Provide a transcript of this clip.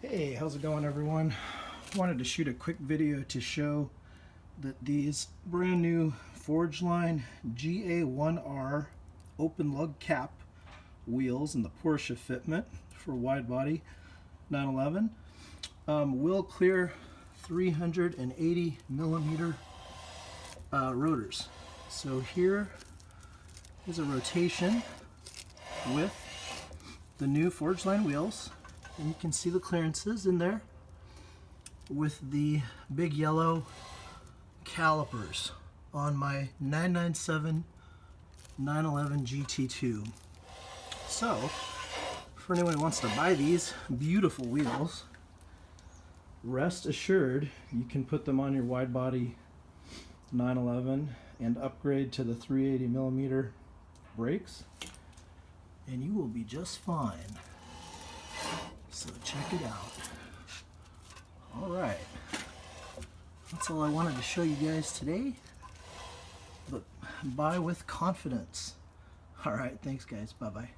Hey, how's it going, everyone? Wanted to shoot a quick video to show that these brand new Forgeline GA1R Open Lug cap wheels in the Porsche fitment for wide body 911 will clear 380 millimeter rotors. So here is a rotation with the new Forgeline wheels. And you can see the clearances in there with the big yellow calipers on my 997 911 GT2. So, for anyone who wants to buy these beautiful wheels, rest assured you can put them on your wide body 911 and upgrade to the 380 millimeter brakes, and you will be just fine. So check it out. Alright, that's all I wanted to show you guys today, but buy with confidence. Alright, thanks guys, bye bye.